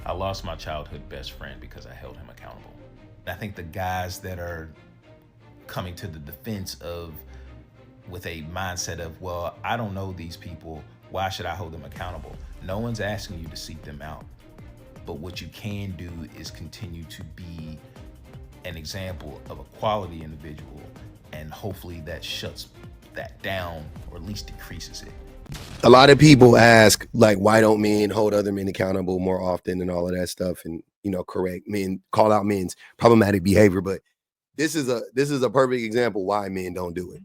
I lost my childhood best friend because I held him accountable. I think the guys that are coming to the defense of with a mindset of, well, I don't know these people, why should I hold them accountable? No one's asking you to seek them out. But what you can do is continue to be an example of a quality individual, and hopefully that shuts that down or at least decreases it. A lot of people ask, like, why don't men hold other men accountable more often and all of that stuff, and correct men, call out men's problematic behavior. But this is a perfect example why men don't do it.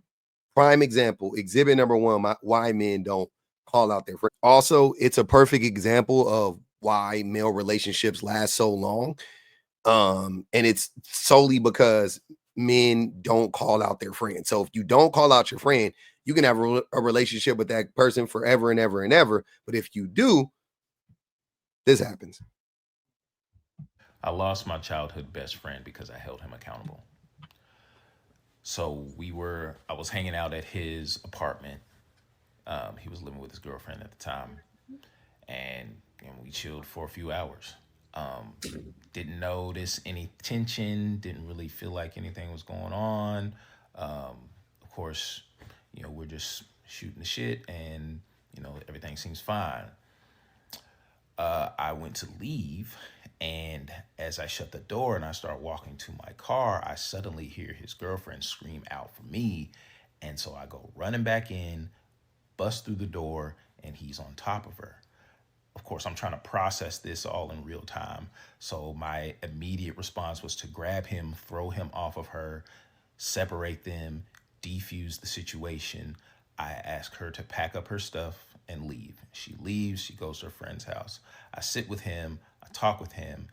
Prime example, exhibit number one, why men don't call out their friends. Also, it's a perfect example of why male relationships last so long. And it's solely because men don't call out their friend. So if you don't call out your friend, you can have a relationship with that person forever and ever and ever. But if you do, this happens. I lost my childhood best friend because I held him accountable. So I was hanging out at his apartment. He was living with his girlfriend at the time, and we chilled for a few hours. Um, didn't notice any tension. Didn't really feel like anything was going on. Of course, we're just shooting the shit, and everything seems fine. I went to leave, and as I shut the door and I start walking to my car, I suddenly hear his girlfriend scream out for me, and so I go running back in, bust through the door, and he's on top of her. Of course, I'm trying to process this all in real time. So my immediate response was to grab him, throw him off of her, separate them, defuse the situation. I ask her to pack up her stuff and leave. She leaves, she goes to her friend's house. I sit with him, I talk with him,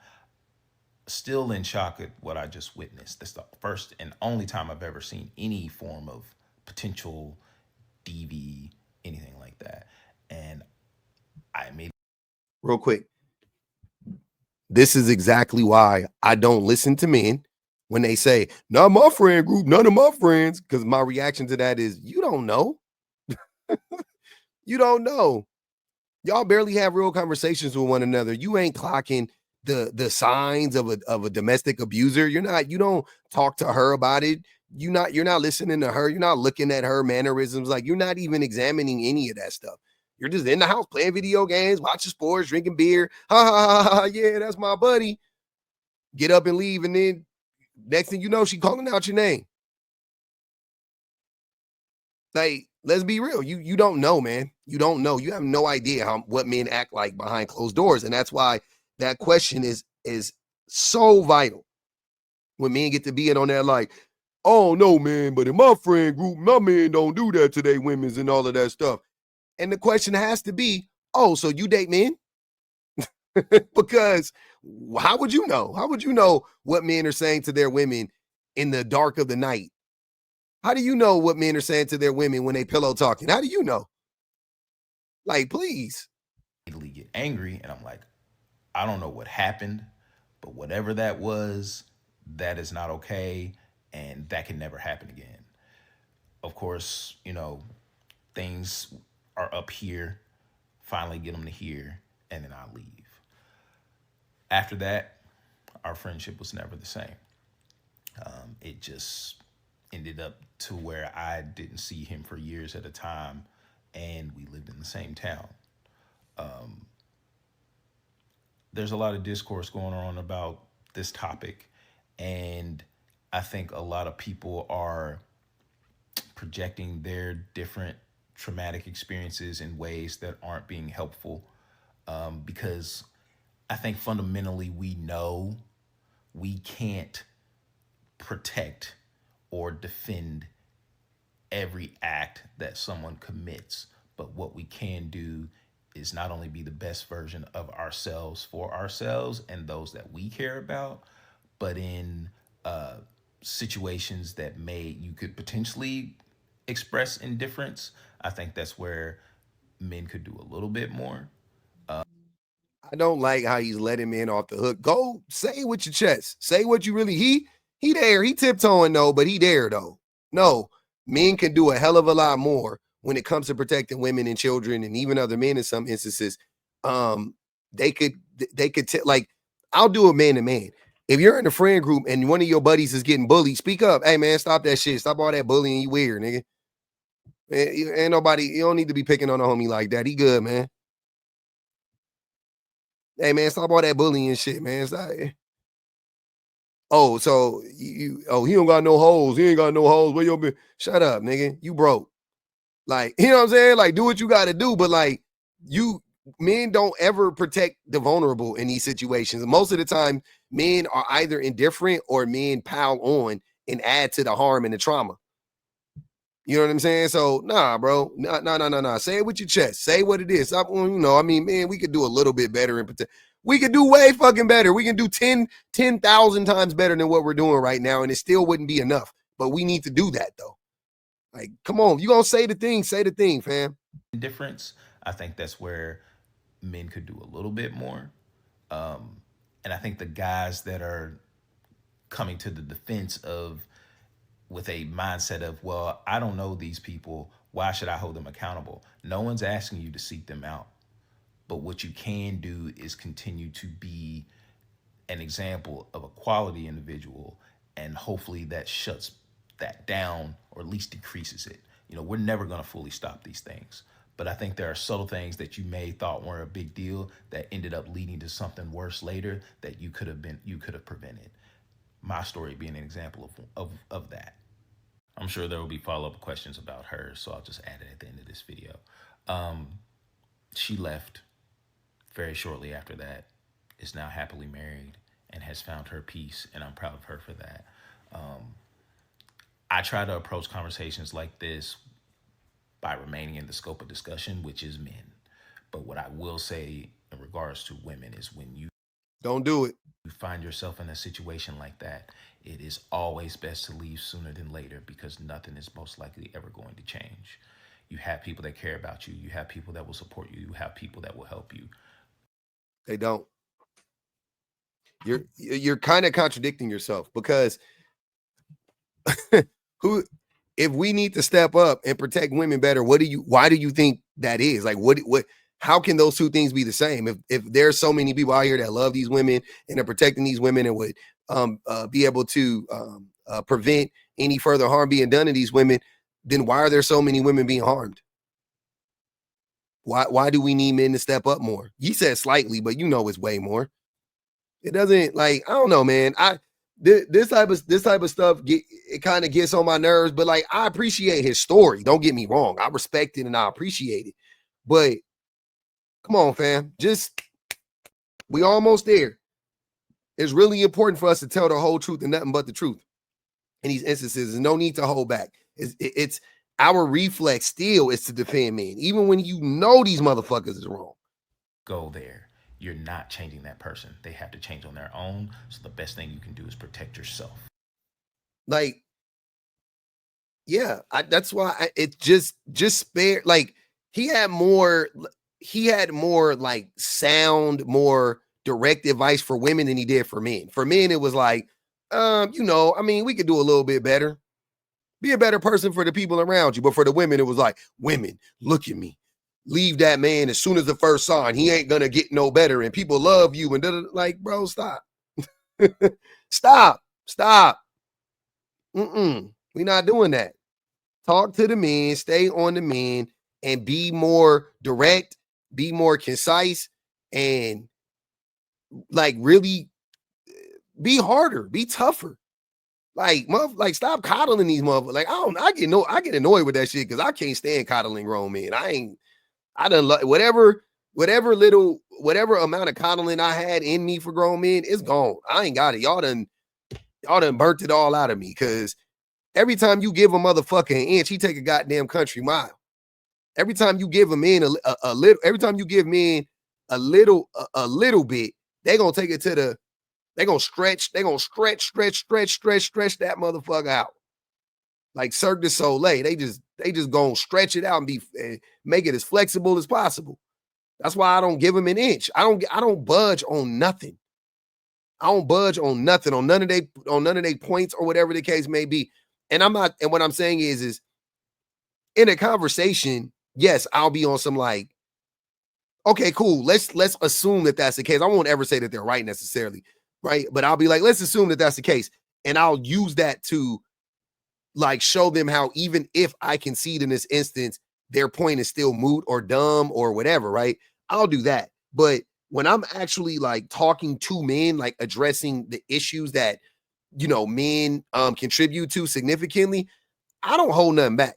still in shock at what I just witnessed. That's the first and only time I've ever seen any form of potential DV, anything like that. And I made Real quick, this is exactly why I don't listen to men when they say, not my friend group, none of my friends. Because my reaction to that is, you don't know. You don't know. Y'all barely have real conversations with one another. You ain't clocking the signs of a domestic abuser. You don't talk to her about it. You're not listening to her. You're not looking at her mannerisms. Like, you're not even examining any of that stuff. You're just in the house playing video games, watching sports, drinking beer. Ha ha ha ha. Yeah, that's my buddy. Get up and leave, and then next thing you know, she calling out your name. Like, let's be real. You don't know, man. You don't know. You have no idea what men act like behind closed doors. And that's why that question is so vital. When men get to be in on that, like, oh no, man, but in my friend group, my men don't do that to their women's and all of that stuff. And the question has to be, oh, so you date men? Because how would you know? How would you know what men are saying to their women in the dark of the night? How do you know what men are saying to their women when they pillow talking? How do you know? Like, please. immediately get angry, and I'm like, I don't know what happened, but whatever that was, that is not okay, and that can never happen again. Of course, things are up here, finally get them to here, and then I leave. After that, our friendship was never the same. It just ended up to where I didn't see him for years at a time, and we lived in the same town. There's a lot of discourse going on about this topic, and I think a lot of people are projecting their different traumatic experiences in ways that aren't being helpful, because I think fundamentally we know we can't protect or defend every act that someone commits. But what we can do is not only be the best version of ourselves for ourselves and those that we care about, but in uh, situations that you could potentially express indifference. I think that's where men could do a little bit more. I don't like how he's letting men off the hook. Go say it with your chest. Say what you really he there. He tiptoeing though, but he there though. No, men can do a hell of a lot more when it comes to protecting women and children and even other men in some instances. Um, they could like, I'll do a man to man. If you're in a friend group and one of your buddies is getting bullied, speak up. Hey man, stop that shit. Stop all that bullying. You weird, nigga. Man, ain't nobody, you don't need to be picking on a homie like that. He good, man. Hey man, stop all that bullying shit, man. Stop. Oh, so he don't got no holes. He ain't got no holes. Where your shut up, nigga. You broke. Like, you know what I'm saying? Like, do what you got to do, but like, men don't ever protect the vulnerable in these situations. Most of the time, men are either indifferent or men pile on and add to the harm and the trauma. You know what I'm saying? So, nah, bro. Nah. Say it with your chest. Say what it is. Stop, you know, I mean, man, we could do a little bit better. We could do way fucking better. We can do 10,000 times better than what we're doing right now, and it still wouldn't be enough. But we need to do that, though. Like, come on. You gonna say the thing, fam. Difference. I think that's where men could do a little bit more. And I think the guys that are coming to the defense of with a mindset of, well, I don't know these people. Why should I hold them accountable? No one's asking you to seek them out. But what you can do is continue to be an example of a quality individual. And hopefully that shuts that down or at least decreases it. You know, we're never going to fully stop these things. But I think there are subtle things that you may thought weren't a big deal that ended up leading to something worse later that you could have prevented. My story being an example of that. I'm sure there will be follow-up questions about her, so I'll just add it at the end of this video. She left very shortly after that, is now happily married, and has found her peace, and I'm proud of her for that. I try to approach conversations like this by remaining in the scope of discussion, which is men. But what I will say in regards to women is when you don't do it, you find yourself in a situation like that, it is always best to leave sooner than later because nothing is most likely ever going to change. You have people that care about you. You have people that will support you. You have people that will help you. They don't. You're kind of contradicting yourself because if we need to step up and protect women better, why do you think that is? Like, what, how can those two things be the same? If there's so many people out here that love these women and are protecting these women and would be able to prevent any further harm being done to these women, then why are there so many women being harmed? Why do we need men to step up more? You said slightly, but you know it's way more. It doesn't, like, I don't know, man. This type of stuff it kind of gets on my nerves, but like I appreciate his story. Don't get me wrong. I respect it and I appreciate it. But come on, fam. We almost there. It's really important for us to tell the whole truth and nothing but the truth. In these instances, there's no need to hold back. It's our reflex still is to defend men, even when you know these motherfuckers is wrong. Go there. You're not changing that person. They have to change on their own. So the best thing you can do is protect yourself. Like, yeah, that's why it just spare. Like he had more like sound, more direct advice for women than he did for men. For men, it was like, you know, I mean, we could do a little bit better. Be a better person for the people around you. But for the women, it was like, women, look at me. Leave that man as soon as the first sign. He ain't gonna get no better. And people love you. And like, bro, stop. Stop. We're not doing that. Talk to the men, stay on the men, and be more direct, be more concise, and like really be harder, be tougher. Like, stop coddling these motherfuckers. Like, I get annoyed with that shit because I can't stand coddling grown men. I done whatever amount of coddling I had in me for grown men, it's gone. I ain't got it. Y'all done burnt it all out of me because every time you give a motherfucker an inch, he take a goddamn country mile. Every time you give a man a little, every time you give men a little bit, they gonna take it to they gonna stretch that motherfucker out. Like Cirque du Soleil, they just gonna stretch it out and make it as flexible as possible. That's why I don't give them an inch. I don't budge on nothing. I don't budge on nothing, on none of their points or whatever the case may be. And what I'm saying is in a conversation, yes, I'll be on some like, Okay, cool. Let's assume that that's the case. I won't ever say that they're right necessarily, right? But I'll be like, let's assume that that's the case, and I'll use that to like show them how even if I concede in this instance, their point is still moot or dumb or whatever, right? I'll do that. But when I'm actually like talking to men, like addressing the issues that men contribute to significantly, I don't hold nothing back.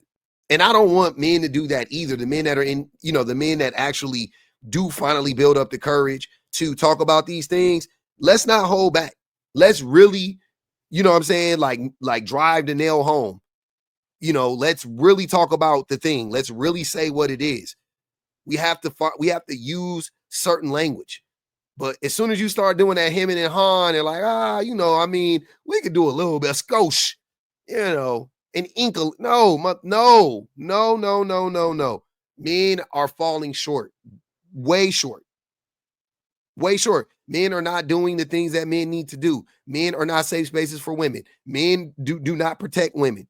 And I don't want men to do that either. The men that are in, the men that actually do finally build up the courage to talk about these things, let's not hold back. Let's really, what I'm saying, like drive the nail home. Let's really talk about the thing. Let's really say what it is. We have to use certain language. But as soon as you start doing that hemming and hawing and like, we could do a little bit of skosh, an inkle. No. Men are falling short, way short. Men are not doing the things that men need to do. Men are not safe spaces for women. Men do not protect women.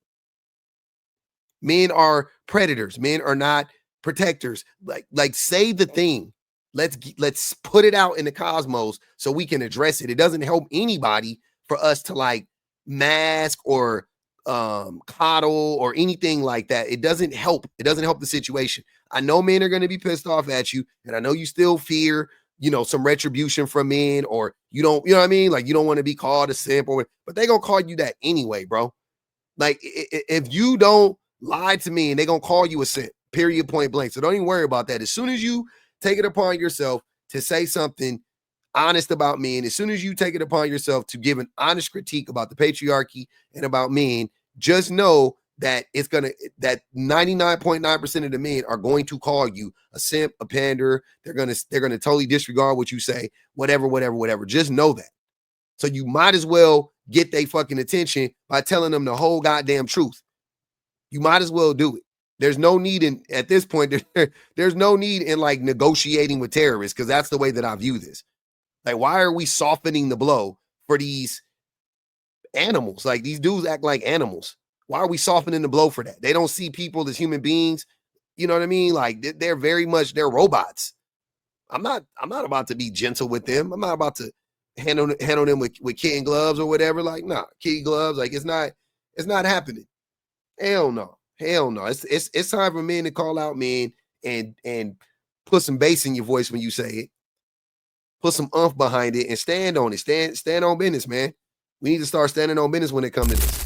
Men are predators. Men are not protectors. Like say the thing. Let's put it out in the cosmos so we can address it. It doesn't help anybody for us to like mask or coddle or anything like that. It doesn't help. It doesn't help the situation. I know men are going to be pissed off at you, and I know you still fear, some retribution from men, or you don't, what I mean? Like you don't want to be called a simp, but they're gonna call you that anyway, bro. Like if you don't lie to me, and they're gonna call you a simp, period, point blank. So don't even worry about that. As soon as you take it upon yourself to say something honest about men, as soon as you take it upon yourself to give an honest critique about the patriarchy and about men, just know that that 99.9% of the men are going to call you a simp, a pander. They're gonna totally disregard what you say, whatever. Just know that. So you might as well get their fucking attention by telling them the whole goddamn truth. You might as well do it. There's no need at this point, there's no need in like negotiating with terrorists, because that's the way that I view this. Like, why are we softening the blow for these animals? Like, these dudes act like animals. Why are we softening the blow for that? They don't see people as human beings. You know what I mean? Like, they're robots. I'm not about to be gentle with them. I'm not about to handle them with kitten gloves or whatever. Like, nah, kitten gloves. Like, it's not happening. Hell no. It's time for men to call out men and put some bass in your voice when you say it. Put some oomph behind it and stand on it. Stand on business, man. We need to start standing on business when it comes to this.